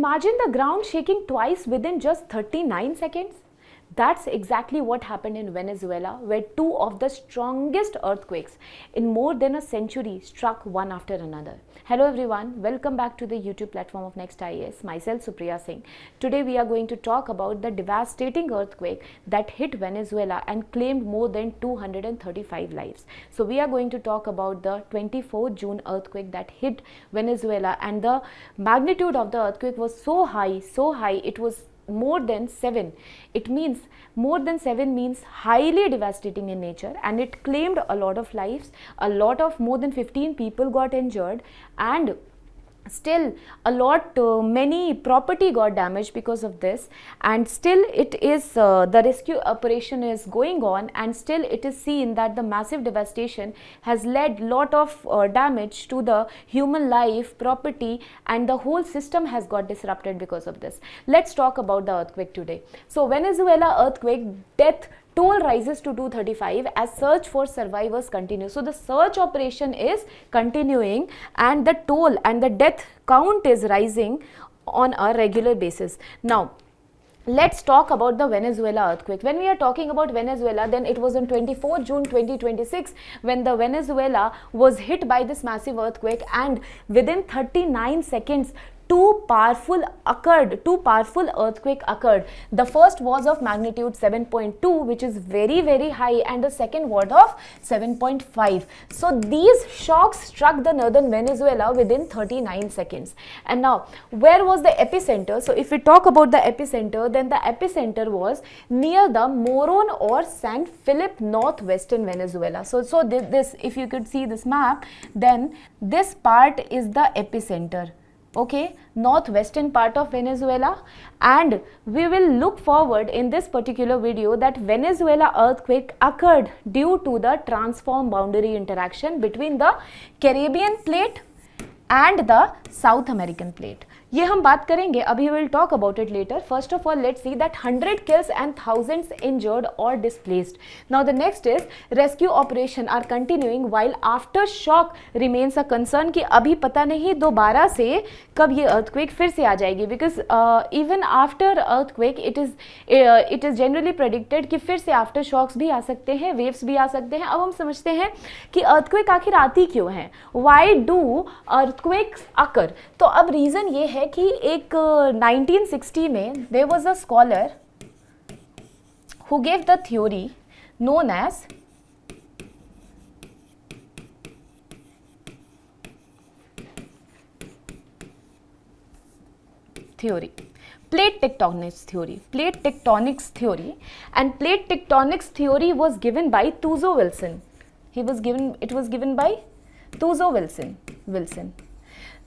Imagine the ground shaking twice within just 39 seconds. That's exactly what happened in Venezuela, where two of the strongest earthquakes in more than a century struck one after another. Hello everyone, welcome back to the YouTube platform of Next IAS. Myself Supriya Singh. Today we are going to talk about the devastating earthquake that hit Venezuela and claimed more than 235 lives. So we are going to talk about the 24 June earthquake that hit Venezuela, and the magnitude of the earthquake was so high, it was more than 7. It means more than 7 means highly devastating in nature, and it claimed a lot of lives. A lot of more than 15 people got injured, and still many property got damaged because of this, and still it is the rescue operation is going on, and still it is seen that the massive devastation has led lot of damage to the human life, property, and the whole system has got disrupted because of this. Let's talk about the earthquake today. So Venezuela earthquake, death toll rises to 235 as search for survivors continues. So the search operation is continuing, and the toll and the death count is rising on a regular basis. Now let's talk about the Venezuela earthquake. When we are talking about Venezuela, then it was on 24 June 2026 when the Venezuela was hit by this massive earthquake, and within 39 seconds two powerful earthquake occurred. The first was of magnitude 7.2, which is very high, and the second was of 7.5. So these shocks struck the northern Venezuela within 39 seconds. And now, where was the epicenter? So if we talk about the epicenter, then the epicenter was near the Moron or San Felipe, northwestern Venezuela. So this, if you could see this map, then this part is the epicenter. Okay, northwestern part of Venezuela, and we will look forward in this particular video that Venezuela earthquake occurred due to the transform boundary interaction between the Caribbean plate and the South American plate. ये हम बात करेंगे, अभी we will talk about it later. First of all, let's see that 100 kills and thousands injured or displaced. Now the next is rescue operation are continuing while aftershock remains a concern कि अभी पता नहीं दोबारा से कब ये earthquake फिर से आ जाएगी, because even after earthquake it is generally predicted कि फिर से aftershocks भी आ सकते हैं, waves भी आ सकते हैं. अब हम समझते हैं कि earthquake आखिर आती क्यों है, why do earthquakes occur? तो अब reason ये है कि एक 1960 में there was a scholar who gave the theory known as plate tectonics theory, and plate tectonics theory was given by Tuzo Wilson. It was given by Tuzo Wilson.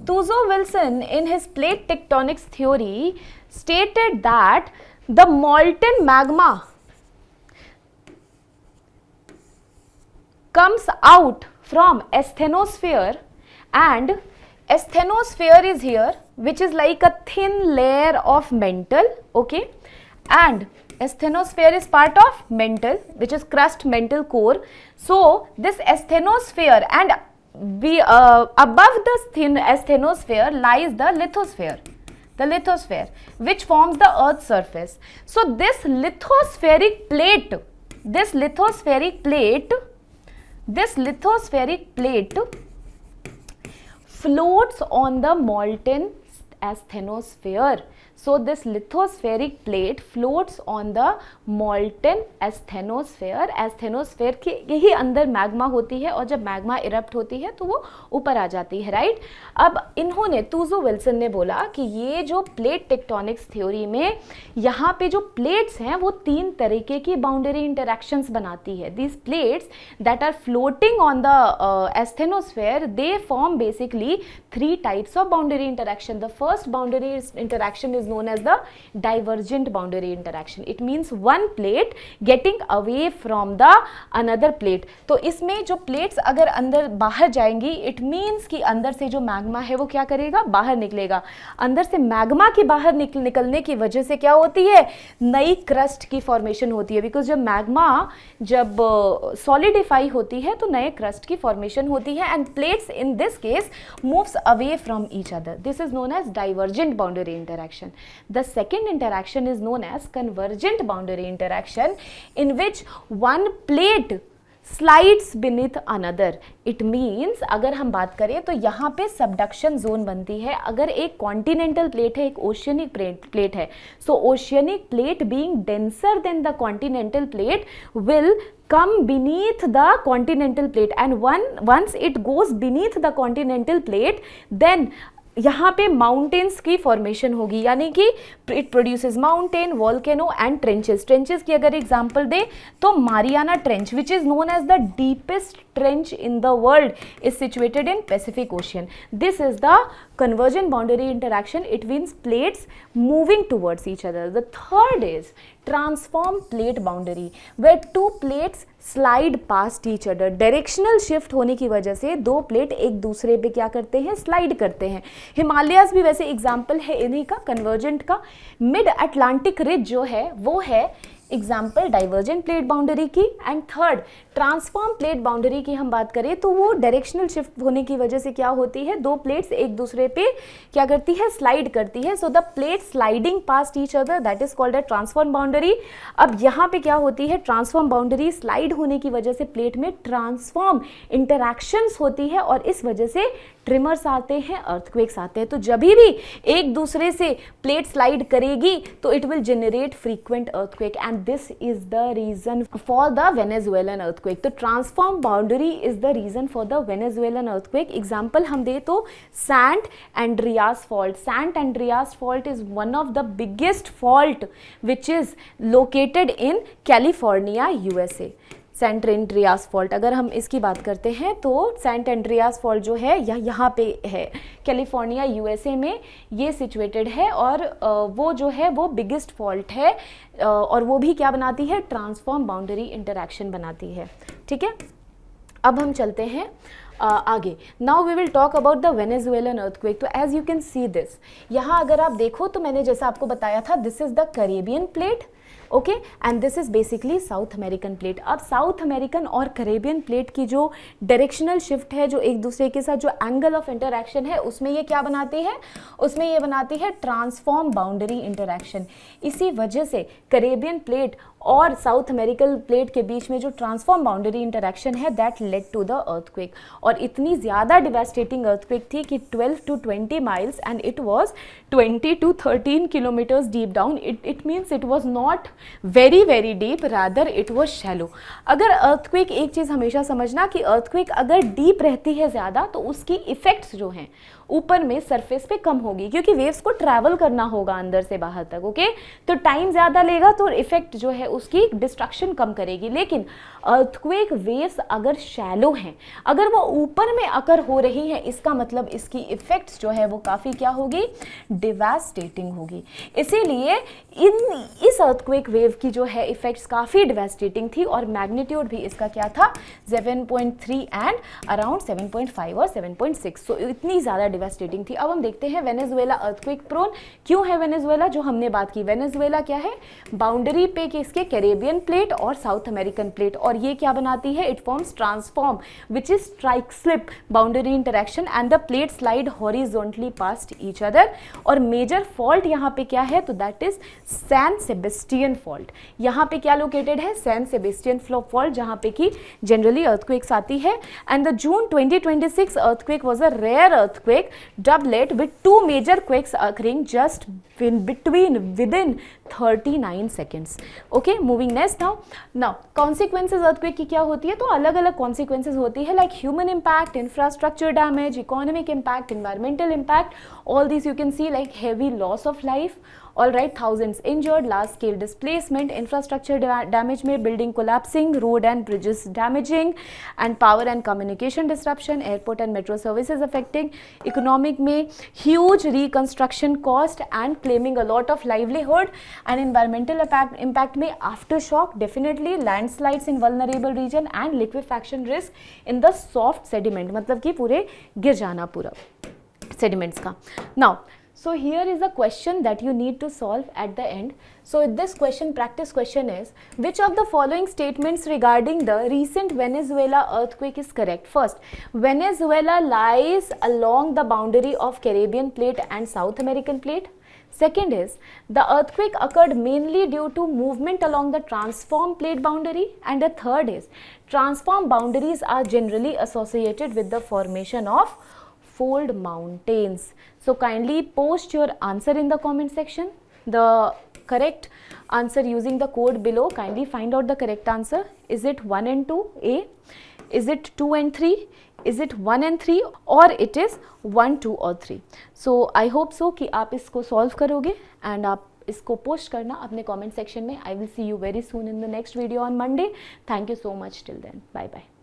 Tuzo Wilson, in his plate tectonics theory, stated that the molten magma comes out from asthenosphere, and asthenosphere is here, which is like a thin layer of mantle, okay, and asthenosphere is part of mantle, which is crust, mantle, core. So this asthenosphere, and above the thin asthenosphere lies the lithosphere, which forms the Earth's surface. So this lithospheric plate floats on the molten asthenosphere. So this lithospheric plate floats on the molten asthenosphere. asthenosphere के यही अंदर magma होती है, और जब magma erupt होती है तो वो ऊपर आ जाती है, राइट. अब इन्होंने, टूजो विल्सन ने बोला कि ये जो प्लेट टेक्टोनिक्स थ्योरी में यहाँ पे जो प्लेट्स हैं वो 3 तरीके की बाउंड्री इंटरेक्शंस बनाती है. These plates that are floating on the asthenosphere, they form basically 3 types of boundary interaction. The first boundary interaction is known as the divergent boundary interaction. It means one plate getting away from the another plate. तो इसमें जो plates अगर अंदर बाहर जाएंगी, it means कि अंदर से जो मैग्मा है वो क्या करेगा, बाहर निकलेगा. अंदर से मैग्मा के बाहर निकलने की वजह से क्या होती है, नई क्रस्ट की फॉर्मेशन होती है. बिकॉज जब मैग्मा जब सॉलिडिफाई होती है तो नए क्रस्ट की फॉर्मेशन होती है. And plates in this case moves away from each other. This is known as divergent boundary interaction. The second interaction is known as convergent boundary interaction, in which one plate slides beneath another. It means अगर हम बात करें तो यहाँ पे subduction zone बनती है. अगर एक कॉन्टिनेंटल प्लेट है, एक ओशियनिक प्लेट है, so oceanic plate being denser than the continental plate will come beneath the continental plate, and once it goes beneath the continental plate, then यहाँ पे माउंटेन्स की फॉर्मेशन होगी. यानी कि it produces mountain, volcano and trenches. Trenches की अगर example दे तो Mariana trench, which is known as the deepest trench in the world, is situated in Pacific ocean. This is the convergent boundary interaction. It means plates moving towards each other. The third is transform plate boundary, where two plates slide past each other. Directional shift होने की वजह से दो plate एक दूसरे पे क्या करते हैं, स्लाइड करते हैं. हिमालयाज भी वैसे एग्जाम्पल है इन्हीं का, कन्वर्जेंट का. मिड अटलांटिक रिज जो है वो है एग्जाम्पल डाइवर्जेंट प्लेट बाउंड्री की. And third transform plate boundary की हम बात करें तो वो डायरेक्शनल शिफ्ट होने की वजह से क्या होती है, दो प्लेट्स एक दूसरे पे क्या करती है, स्लाइड करती है. So the plate sliding past each other, that is called a transform boundary. अब यहाँ पे क्या होती है, ट्रांसफॉर्म बाउंड्री स्लाइड होने की वजह से प्लेट में ट्रांसफॉर्म इंटरैक्शंस होती है और इस वजह से ट्रिमर्स आते हैं, अर्थक्वेक्स आते हैं. तो जब भी एक दूसरे से प्लेट स्लाइड करेगी तो it will generate frequent earthquake, and this is the reason for the Venezuelan earthquake. तो transform boundary is the reason for the Venezuelan earthquake. Example हम दे तो San Andreas fault. San Andreas fault is one of the biggest fault which is located in California, USA. San Andreas fault, अगर हम इसकी बात करते हैं तो सेंट एंड्रियास फॉल्ट जो है यहाँ पे है, कैलिफोर्निया यूएसए में ये सिचुएटेड है. और वो जो है वो बिगेस्ट फॉल्ट है और वो भी क्या बनाती है, ट्रांसफॉर्म बाउंड्री इंटरैक्शन बनाती है. ठीक है, अब हम चलते हैं आगे. Now we will talk about the Venezuelan earthquake. तो as you can see this, यहाँ अगर आप देखो तो मैंने जैसा आपको बताया था, this is the Caribbean plate, okay, and this is basically south American plate. अब साउथ अमेरिकन और कैरेबियन प्लेट की जो डायरेक्शनल शिफ्ट है, जो एक दूसरे के साथ जो एंगल ऑफ इंटरैक्शन है, उसमें ये क्या बनाती है, उसमें ये बनाती है ट्रांसफॉर्म बाउंड्री इंटरैक्शन. इसी वजह से कैरेबियन प्लेट और साउथ अमेरिकन प्लेट के बीच में जो ट्रांसफॉर्म बाउंड्री इंटरैक्शन है, that led to the earthquake. और इतनी ज़्यादा डिवास्टेटिंग अर्थक्वेक थी कि 12 to 20 miles and it was 20 to 13 kilometres deep down. It means it was not very very deep, rather it was shallow. अगर earthquake, एक चीज़ हमेशा समझना कि अर्थक्वेक अगर डीप रहती है ज़्यादा तो उसकी इफ़ेक्ट्स जो हैं ऊपर में सरफेस पे कम होगी, क्योंकि वेव्स को ट्रैवल करना होगा अंदर से बाहर तक. ओके, तो टाइम ज़्यादा लेगा तो इफेक्ट जो है उसकी डिस्ट्रक्शन कम करेगी. लेकिन अर्थक्वेक वेव्स अगर शैलो हैं, अगर वो ऊपर में अकर हो रही हैं, इसका मतलब इसकी इफेक्ट्स जो है वो काफ़ी क्या होगी, डिवास्टेटिंग होगी. इसीलिए इस अर्थक्वेक वेव की जो है इफेक्ट्स काफ़ी डिवास्टेटिंग थी और मैग्नीट्यूड भी इसका क्या था, 7.3 एंड अराउंड 7.5 और 7.6. सो इतनी ज़्यादा डिवास्टेटिंग थी. अब हम देखते हैं वेनेजुएला अर्थक्वेक प्रोन क्यों है. वेनेजुएला जो हमने बात की, वेनेजुएला क्या है, बाउंड्री पे किसके, कैरेबियन प्लेट और साउथ अमेरिकन प्लेट. और ये क्या बनाती है, it forms transform which is strike slip boundary interaction and the plate slide horizontally past each other. और मेजर फॉल्ट यहाँ पे क्या है, तो that is San Sebastian fault. यहाँ पे क्या लोकेटेड है, सैन सेबेस्टियन फॉल्ट, जहाँ पे की जनरली अर्थक्वेक्स आती है. And the June 2026 earthquake was a rare earthquake doublet with two major quakes occurring just within 39 seconds. Okay, moving next now consequences earthquake की क्या होती है, तो अलग अलग consequences होती है, like human impact, infrastructure damage, economic impact, environmental impact. All these you can see like heavy loss of life all right, thousands injured, large scale displacement, infrastructure damage में building collapsing, road and bridges damaging and power and communication disruption, airport and metro services affecting, economic में huge reconstruction cost and claiming a lot of livelihood, and environmental impact में after shock definitely, landslides in vulnerable region and liquefaction risk in the soft sediment, मतलब कि पूरे गिर जाना पूरा sediments का. Now so here is a question that you need to solve at the end. So this question, practice question is, which of the following statements regarding the recent Venezuela earthquake is correct? First, Venezuela lies along the boundary of Caribbean plate and South American plate. Second is, the earthquake occurred mainly due to movement along the transform plate boundary. And the third is, transform boundaries are generally associated with the formation of fold mountains. So kindly post your answer in the comment section. The correct answer using the code below. Kindly find out the correct answer. Is it 1 and 2 A? Is it 2 and 3? Is it 1 and 3? Or it is 1, 2 or 3? So I hope so कि आप इसको solve करोगे and आप इसको post करना अपने comment section में. I will see you very soon in the next video on Monday. Thank you so much till then. Bye bye.